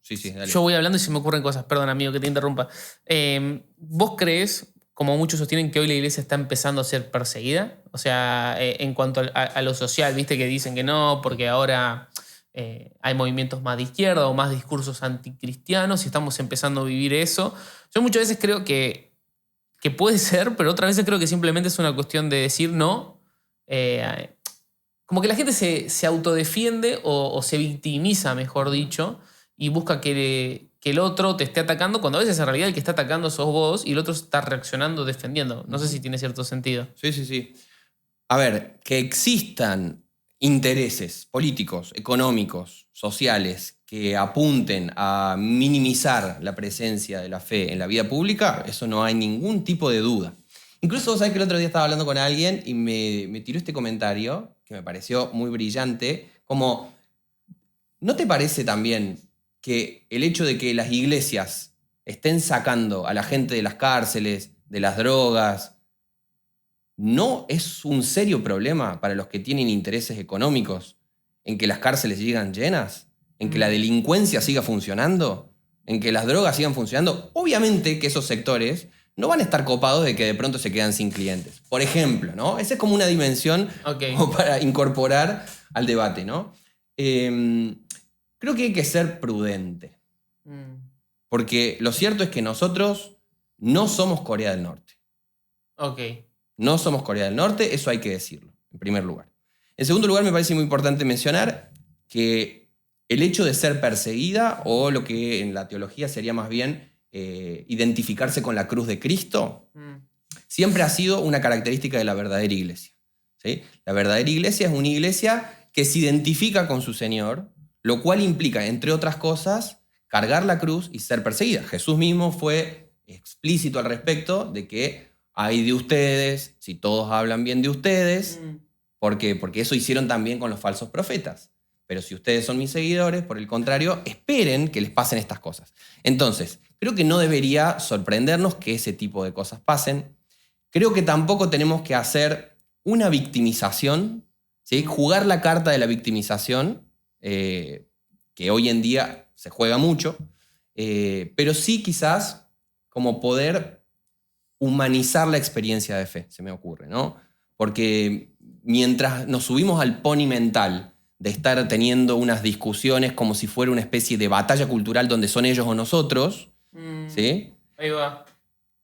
Sí, sí, dale. Yo voy hablando y se me ocurren cosas. Perdón, amigo, que te interrumpa. ¿Vos crees, como muchos sostienen, que hoy la iglesia está empezando a ser perseguida? O sea, en cuanto a lo social, viste que dicen que no, porque ahora hay movimientos más de izquierda o más discursos anticristianos y estamos empezando a vivir eso. Yo muchas veces creo que puede ser, pero otras veces creo que simplemente es una cuestión de decir no. Como que la gente se autodefiende o se victimiza, mejor dicho, y busca que el otro te esté atacando, cuando a veces en realidad el que está atacando sos vos y el otro está reaccionando, defendiendo. No sé si tiene cierto sentido. Sí, sí, sí. A ver, que existan intereses políticos, económicos, sociales, que apunten a minimizar la presencia de la fe en la vida pública, eso no hay ningún tipo de duda. Incluso, vos sabés que el otro día estaba hablando con alguien y me tiró este comentario que me pareció muy brillante, como, ¿no te parece también que el hecho de que las iglesias estén sacando a la gente de las cárceles, de las drogas, no es un serio problema para los que tienen intereses económicos en que las cárceles sigan llenas, en que la delincuencia siga funcionando, en que las drogas sigan funcionando? Obviamente que esos sectores no van a estar copados de que de pronto se quedan sin clientes. Por ejemplo, ¿no? Esa es como una dimensión como para incorporar al debate, ¿no? Creo que hay que ser prudente, porque lo cierto es que nosotros no somos Corea del Norte. Ok. No somos Corea del Norte, eso hay que decirlo, en primer lugar. En segundo lugar, me parece muy importante mencionar que el hecho de ser perseguida, o lo que en la teología sería más bien identificarse con la cruz de Cristo, siempre ha sido una característica de la verdadera iglesia, ¿sí? La verdadera iglesia es una iglesia que se identifica con su Señor, lo cual implica, entre otras cosas, cargar la cruz y ser perseguida. Jesús mismo fue explícito al respecto de que hay de ustedes, si todos hablan bien de ustedes, ¿por qué? Porque eso hicieron también con los falsos profetas. Pero si ustedes son mis seguidores, por el contrario, esperen que les pasen estas cosas. Entonces, creo que no debería sorprendernos que ese tipo de cosas pasen. Creo que tampoco tenemos que hacer una victimización, ¿sí? Jugar la carta de la victimización, que hoy en día se juega mucho, pero sí quizás como poder humanizar la experiencia de fe, se me ocurre, ¿no? Porque mientras nos subimos al pony mental de estar teniendo unas discusiones como si fuera una especie de batalla cultural donde son ellos o nosotros, ¿sí? Ahí va.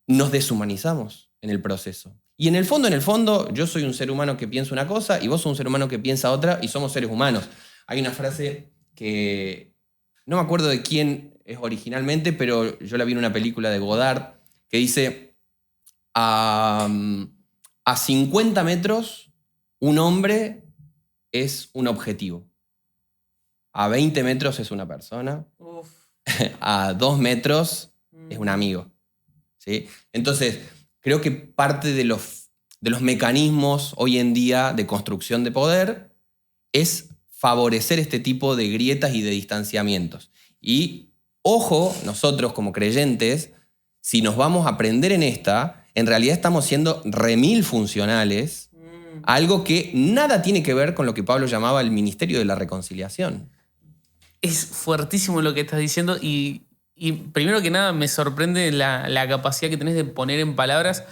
Nos deshumanizamos en el proceso. Y en el fondo, yo soy un ser humano que piensa una cosa y vos sos un ser humano que piensa otra y somos seres humanos. Hay una frase que no me acuerdo de quién es originalmente, pero yo la vi en una película de Godard que dice: a 50 metros, un hombre es un objetivo. A 20 metros es una persona. Uf. A 2 metros es un amigo, ¿sí? Entonces, creo que parte de los mecanismos hoy en día de construcción de poder es favorecer este tipo de grietas y de distanciamientos. Y, ojo, nosotros como creyentes, si nos vamos a prender en esta, en realidad estamos siendo remil funcionales, algo que nada tiene que ver con lo que Pablo llamaba el ministerio de la reconciliación. Es fuertísimo lo que estás diciendo y primero que nada me sorprende la capacidad que tenés de poner en palabras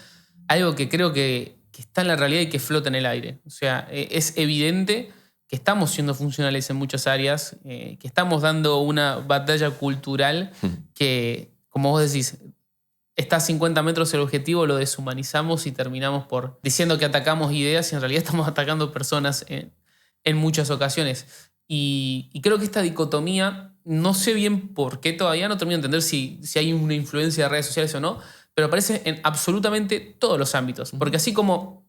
algo que creo que está en la realidad y que flota en el aire. O sea, es evidente que estamos siendo funcionales en muchas áreas, que estamos dando una batalla cultural que, como vos decís, está a 50 metros el objetivo, lo deshumanizamos y terminamos por diciendo que atacamos ideas y en realidad estamos atacando personas en muchas ocasiones. Y creo que esta dicotomía, no sé bien por qué todavía, no termino de entender si hay una influencia de redes sociales o no, pero aparece en absolutamente todos los ámbitos. Porque así como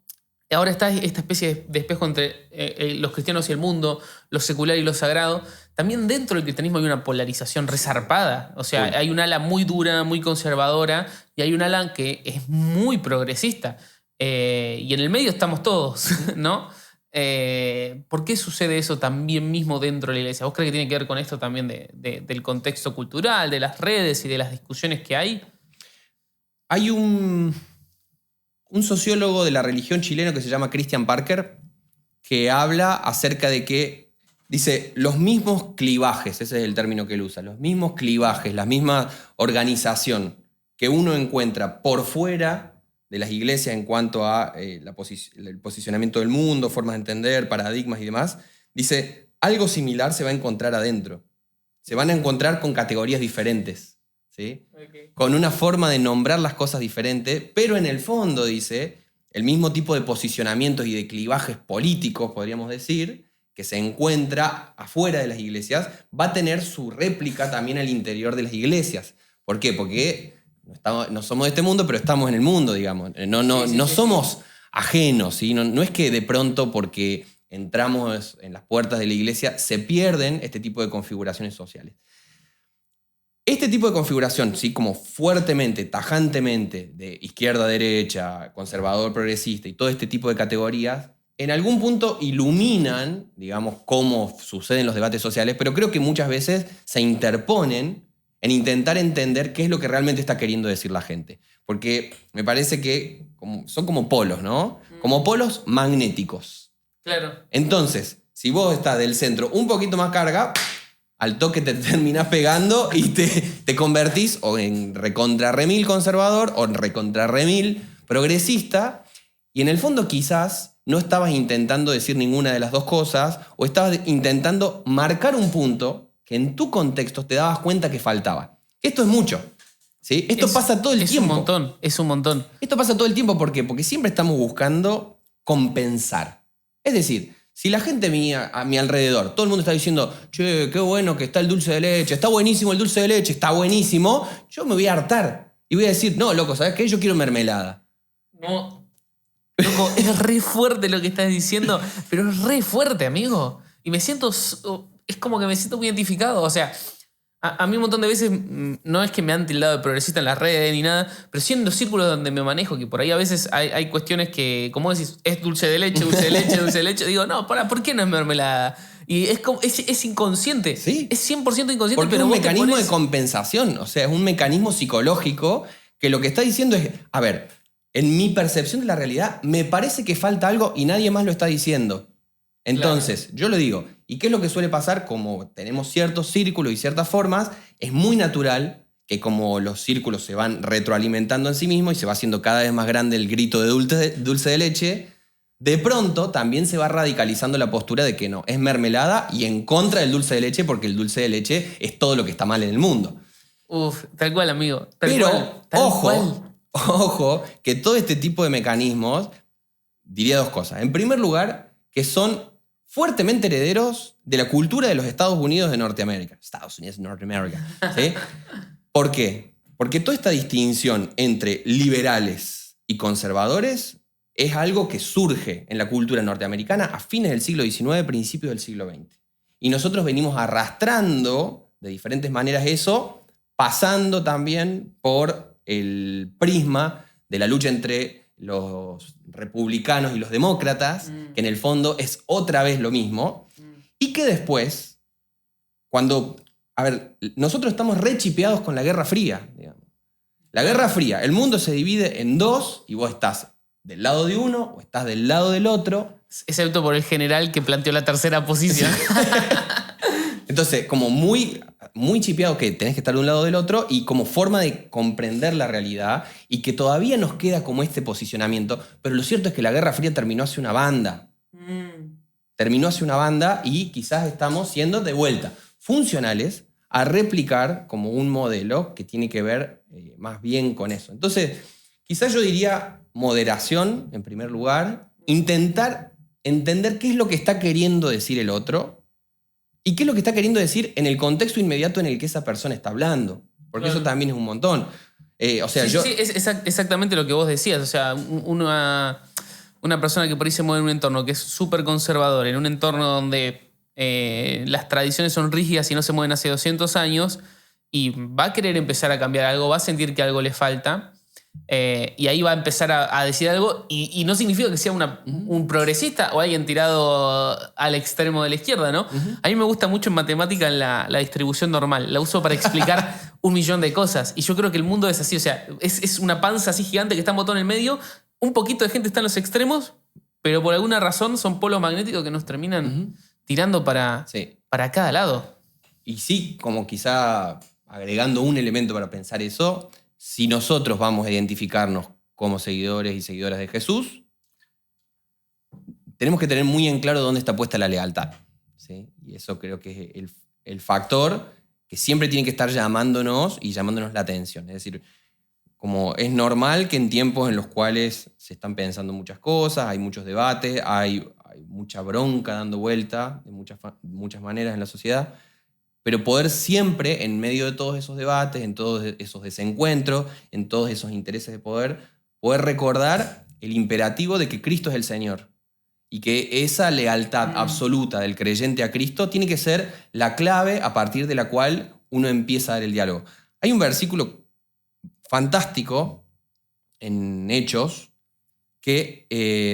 ahora está esta especie de espejo entre los cristianos y el mundo, lo secular y lo sagrado, también dentro del cristianismo hay una polarización resarpada. O sea, hay un ala muy dura, muy conservadora, y hay un ala que es muy progresista. Y en el medio estamos todos, ¿no? ¿Por qué sucede eso también mismo dentro de la iglesia? ¿Vos crees que tiene que ver con esto también del contexto cultural, de las redes y de las discusiones que hay? Hay un sociólogo de la religión chileno que se llama Christian Parker, que habla acerca de que Dice, los mismos clivajes, ese es el término que él usa, los mismos clivajes, la misma organización que uno encuentra por fuera de las iglesias en cuanto a el posicionamiento del mundo, formas de entender, paradigmas y demás, dice, algo similar se va a encontrar adentro. Se van a encontrar con categorías diferentes, ¿sí? Okay. Con una forma de nombrar las cosas diferentes, pero en el fondo, dice, el mismo tipo de posicionamientos y de clivajes políticos, podríamos decir, que se encuentra afuera de las iglesias, va a tener su réplica también al interior de las iglesias. ¿Por qué? Porque no somos de este mundo, pero estamos en el mundo, digamos. No somos ajenos, ¿sí? No es que de pronto porque entramos en las puertas de la iglesia se pierden este tipo de configuraciones sociales. Este tipo de configuración, ¿sí? Como fuertemente, tajantemente, de izquierda a derecha, conservador, progresista y todo este tipo de categorías, en algún punto iluminan, digamos, cómo suceden los debates sociales, pero creo que muchas veces se interponen en intentar entender qué es lo que realmente está queriendo decir la gente. Porque me parece que son como polos, ¿no? Como polos magnéticos. Claro. Entonces, si vos estás del centro un poquito más carga, al toque te terminás pegando y te convertís o en recontra remil conservador o en recontra remil progresista. Y en el fondo quizás no estabas intentando decir ninguna de las dos cosas o estabas intentando marcar un punto que en tu contexto te dabas cuenta que faltaba. Esto es mucho, ¿sí? Esto pasa todo el tiempo. Es un montón. Esto pasa todo el tiempo, ¿por qué? Porque siempre estamos buscando compensar. Es decir, si la gente mía a mi alrededor, todo el mundo está diciendo, che, qué bueno que está el dulce de leche, está buenísimo el dulce de leche, está buenísimo, yo me voy a hartar y voy a decir, no, loco, ¿sabes qué? Yo quiero mermelada. No, loco, es re fuerte lo que estás diciendo, pero es re fuerte, amigo. Y me siento... Es como que me siento muy identificado. O sea, a mí un montón de veces no es que me han tildado de progresista en las redes ni nada, pero sí en los círculos donde me manejo, que por ahí a veces hay cuestiones que, como decís, es dulce de leche, dulce de leche, dulce de leche. Digo, no, ¿por qué no es mermelada? Y es inconsciente. Sí. Es 100% inconsciente. Porque pero es un mecanismo de compensación. O sea, es un mecanismo psicológico que lo que está diciendo es, a ver, en mi percepción de la realidad me parece que falta algo y nadie más lo está diciendo. Entonces, claro, yo lo digo, ¿y qué es lo que suele pasar? Como tenemos ciertos círculos y ciertas formas, es muy natural que como los círculos se van retroalimentando en sí mismos y se va haciendo cada vez más grande el grito de dulce de leche, de pronto también se va radicalizando la postura de que no, es mermelada y en contra del dulce de leche porque el dulce de leche es todo lo que está mal en el mundo. Uf, tal cual, amigo. Pero, ojo, que todo este tipo de mecanismos, diría dos cosas. En primer lugar, que son fuertemente herederos de la cultura de los Estados Unidos de Norteamérica. Estados Unidos de Norteamérica. ¿Sí? ¿Por qué? Porque toda esta distinción entre liberales y conservadores es algo que surge en la cultura norteamericana a fines del siglo XIX, principios del siglo XX. Y nosotros venimos arrastrando de diferentes maneras eso, pasando también por el prisma de la lucha entre los republicanos y los demócratas, que en el fondo es otra vez lo mismo, y que después, cuando... A ver, nosotros estamos rechipeados con la Guerra Fría, digamos. La Guerra Fría, el mundo se divide en dos y vos estás del lado de uno o estás del lado del otro. Excepto por el general que planteó la tercera posición. Entonces, como muy chipeado que tenés que estar de un lado o del otro y como forma de comprender la realidad y que todavía nos queda como este posicionamiento, pero lo cierto es que la Guerra Fría terminó hace una banda. Terminó hace una banda y quizás estamos siendo de vuelta funcionales a replicar como un modelo que tiene que ver más bien con eso. Entonces, quizás yo diría moderación en primer lugar, intentar entender qué es lo que está queriendo decir el otro, ¿y qué es lo que está queriendo decir en el contexto inmediato en el que esa persona está hablando? Porque claro, eso también es un montón. Sí, es exactamente lo que vos decías. O sea, una persona que por ahí se mueve en un entorno que es súper conservador, en un entorno donde las tradiciones son rígidas y no se mueven hace 200 años, y va a querer empezar a cambiar algo, va a sentir que algo le falta, y ahí va a empezar a decir algo, y no significa que sea un progresista o alguien tirado al extremo de la izquierda, ¿no? A mí me gusta mucho en matemática la distribución normal, la uso para explicar un millón de cosas, y yo creo que el mundo es así, o sea, es una panza así gigante que está un botón en el medio, un poquito de gente está en los extremos, pero por alguna razón son polos magnéticos que nos terminan tirando para cada lado. Y sí, como quizá agregando un elemento para pensar eso, si nosotros vamos a identificarnos como seguidores y seguidoras de Jesús, tenemos que tener muy en claro dónde está puesta la lealtad, ¿sí? Y eso creo que es el factor que siempre tiene que estar llamándonos la atención. Es decir, como es normal que en tiempos en los cuales se están pensando muchas cosas, hay muchos debates, hay mucha bronca dando vuelta de muchas maneras en la sociedad, pero poder siempre, en medio de todos esos debates, en todos esos desencuentros, en todos esos intereses de poder recordar el imperativo de que Cristo es el Señor y que esa lealtad absoluta del creyente a Cristo tiene que ser la clave a partir de la cual uno empieza a dar el diálogo. Hay un versículo fantástico en Hechos que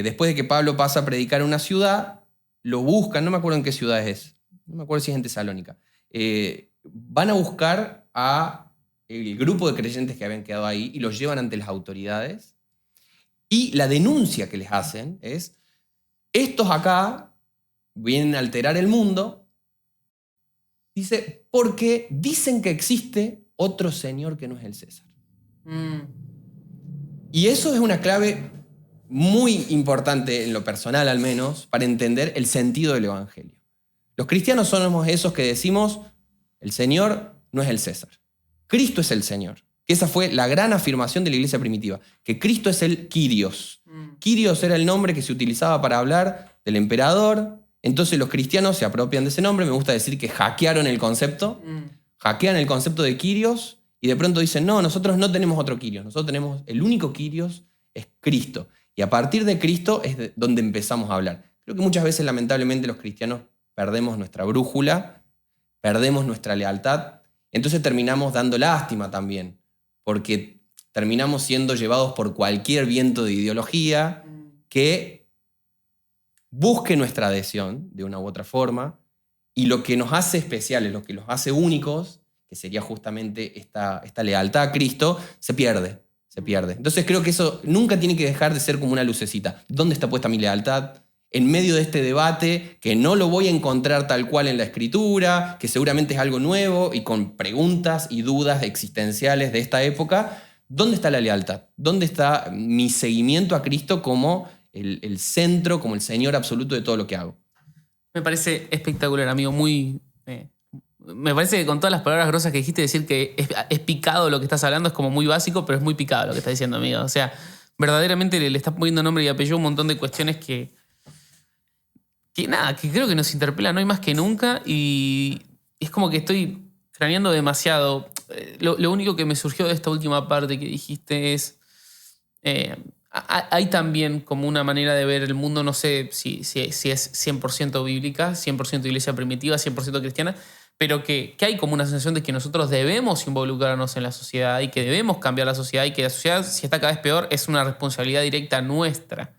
después de que Pablo pasa a predicar en una ciudad, lo buscan, no me acuerdo en qué ciudad es, no me acuerdo si es en Tesalónica. Van a buscar a el grupo de creyentes que habían quedado ahí y los llevan ante las autoridades. Y la denuncia que les hacen es: estos acá vienen a alterar el mundo, dice, porque dicen que existe otro señor que no es el César. Y eso es una clave muy importante, en lo personal al menos, para entender el sentido del Evangelio. Los cristianos somos esos que decimos: el Señor no es el César, Cristo es el Señor. Esa fue la gran afirmación de la iglesia primitiva, que Cristo es el Kyrios. Kyrios era el nombre que se utilizaba para hablar del emperador. Entonces los cristianos se apropian de ese nombre. Me gusta decir que hackearon el concepto. Hackean el concepto de Kyrios y de pronto dicen: no, nosotros no tenemos otro Kyrios. Nosotros tenemos el único Kyrios, es Cristo. Y a partir de Cristo es donde empezamos a hablar. Creo que muchas veces, lamentablemente, los cristianos perdemos nuestra brújula, perdemos nuestra lealtad. Entonces terminamos dando lástima también, porque terminamos siendo llevados por cualquier viento de ideología que busque nuestra adhesión de una u otra forma, y lo que nos hace especiales, lo que los hace únicos, que sería justamente esta lealtad a Cristo, se pierde. Entonces creo que eso nunca tiene que dejar de ser como una lucecita. ¿Dónde está puesta mi lealtad? En medio de este debate, que no lo voy a encontrar tal cual en la Escritura, que seguramente es algo nuevo y con preguntas y dudas existenciales de esta época, ¿dónde está la lealtad? ¿Dónde está mi seguimiento a Cristo como el centro, como el Señor absoluto de todo lo que hago? Me parece espectacular, amigo. Me parece que con todas las palabras grosas que dijiste, decir que es picado lo que estás hablando es como muy básico, pero es muy picado lo que estás diciendo, amigo. O sea, verdaderamente le estás poniendo nombre y apellido a un montón de cuestiones que creo que nos interpelan hoy más que nunca, y es como que estoy craneando demasiado. Lo único que me surgió de esta última parte que dijiste es... hay también como una manera de ver el mundo, no sé si es 100% bíblica, 100% iglesia primitiva, 100% cristiana, pero que hay como una sensación de que nosotros debemos involucrarnos en la sociedad y que debemos cambiar la sociedad, y que la sociedad, si está cada vez peor, es una responsabilidad directa nuestra.